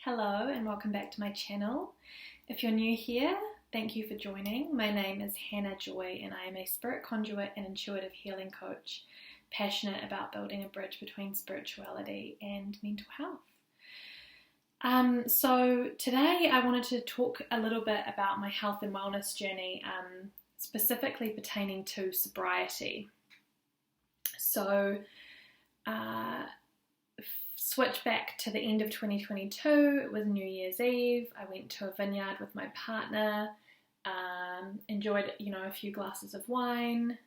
Hello and welcome back to my channel. If you're new here, thank you for joining. My name is Hannah Joy and I am a spirit conduit and intuitive healing coach, passionate about building a bridge between spirituality and mental health. So today I wanted to talk a little bit about my health and wellness journey, specifically pertaining to sobriety. So switch back to the end of 2022, it was New Year's Eve. I went to a vineyard with my partner, enjoyed, a few glasses of wine,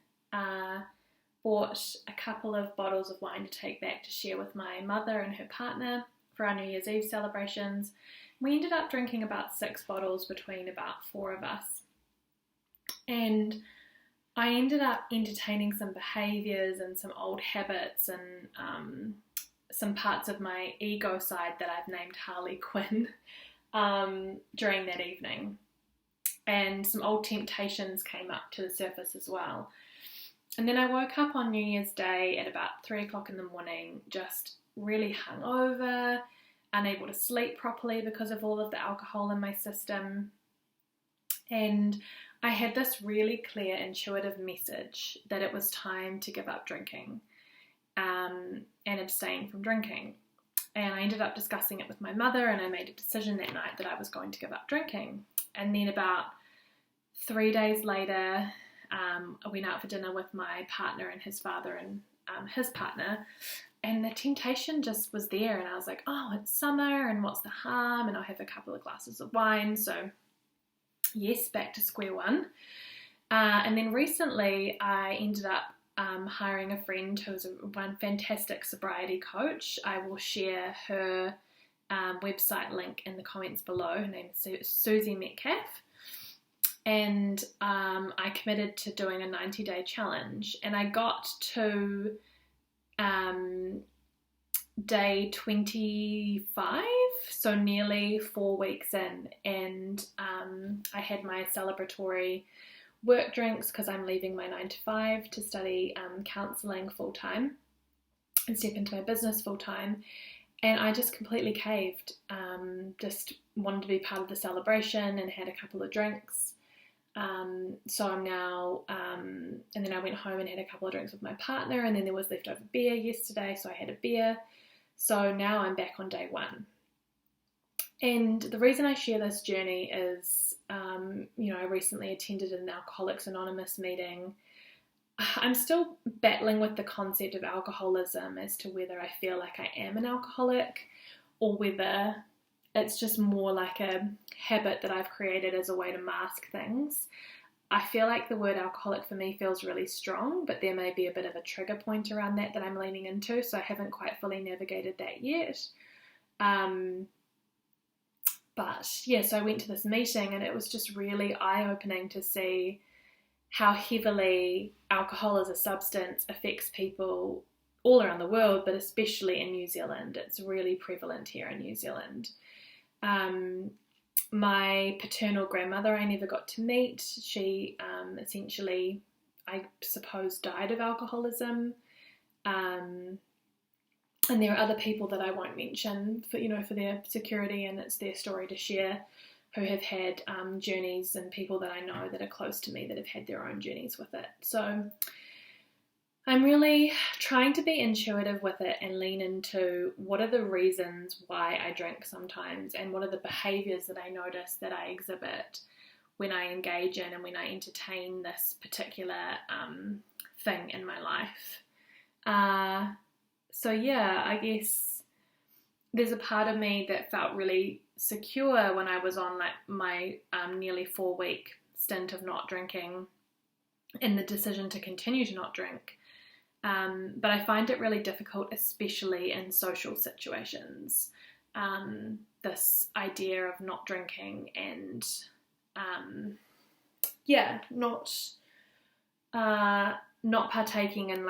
bought a couple of bottles of wine to take back to share with my mother and her partner for our New Year's Eve celebrations. We ended up drinking about 6 bottles between about 4 of us. And I ended up entertaining some behaviours and some old habits and some parts of my ego side that I've named Harley Quinn during that evening. And some old temptations came up to the surface as well. And then I woke up on New Year's Day at about 3 o'clock in the morning, just really hungover, unable to sleep properly because of all of the alcohol in my system. And I had this really clear intuitive message that it was time to give up drinking. And abstain from drinking. And I ended up discussing it with my mother, and I made a decision that night that I was going to give up drinking. And then about 3 days later, I went out for dinner with my partner and his father and his partner, and the temptation just was there, and I was like, oh, it's summer, and what's the harm, and I'll have a couple of glasses of wine. So yes, back to square one. And then recently I ended up hiring a friend who's one fantastic sobriety coach. I will share her website link in the comments below. Her name is Susie Metcalf. And I committed to doing a 90-day challenge. And I got to day 25, so nearly 4 weeks in. And I had my celebratory work drinks because I'm leaving my 9-to-5 to study counselling full-time and step into my business full-time, and I just completely caved, just wanted to be part of the celebration and had a couple of drinks. So I'm now, and then I went home and had a couple of drinks with my partner, and then there was leftover beer yesterday, so I had a beer. So now I'm back on day 1. And the reason I share this journey is, I recently attended an Alcoholics Anonymous meeting. I'm still battling with the concept of alcoholism as to whether I feel like I am an alcoholic or whether it's just more like a habit that I've created as a way to mask things. I feel like the word alcoholic for me feels really strong, but there may be a bit of a trigger point around that I'm leaning into, so I haven't quite fully navigated that yet. But yeah, so I went to this meeting and it was just really eye-opening to see how heavily alcohol as a substance affects people all around the world, but especially in New Zealand. It's really prevalent here in New Zealand. My paternal grandmother I never got to meet. She essentially, I suppose, died of alcoholism. And there are other people that I won't mention for their security, and it's their story to share, who have had journeys, and people that I know that are close to me that have had their own journeys with it. So I'm really trying to be intuitive with it and lean into what are the reasons why I drink sometimes, and what are the behaviours that I notice that I exhibit when I engage in and when I entertain this particular thing in my life. So yeah, I guess there's a part of me that felt really secure when I was on like my nearly 4-week stint of not drinking and the decision to continue to not drink. But I find it really difficult, especially in social situations. This idea of not drinking and not partaking in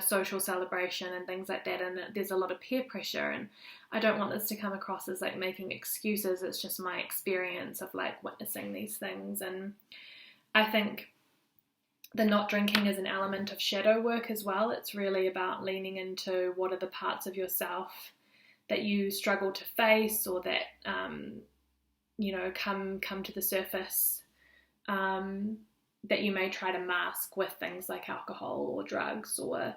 social celebration and things like that, and there's a lot of peer pressure, and I don't want this to come across as like making excuses. It's just my experience of like witnessing these things, and I think the not drinking is an element of shadow work as well. It's really about leaning into what are the parts of yourself that you struggle to face, or that come to the surface, that you may try to mask with things like alcohol or drugs or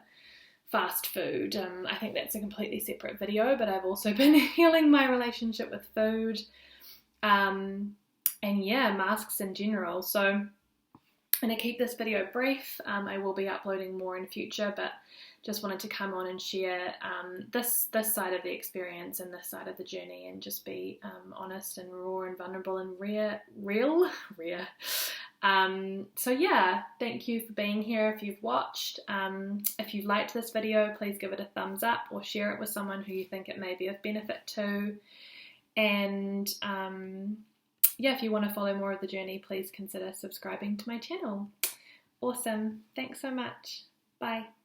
fast food. I think that's a completely separate video, but I've also been healing my relationship with food, and masks in general. So I'm going to keep this video brief. I will be uploading more in future, but just wanted to come on and share this side of the experience and this side of the journey, and just be honest and raw and vulnerable and real. So yeah, thank you for being here if you've watched. If you've liked this video, please give it a thumbs up or share it with someone who you think it may be of benefit to. And if you want to follow more of the journey, please consider subscribing to my channel. Awesome. Thanks so much. Bye.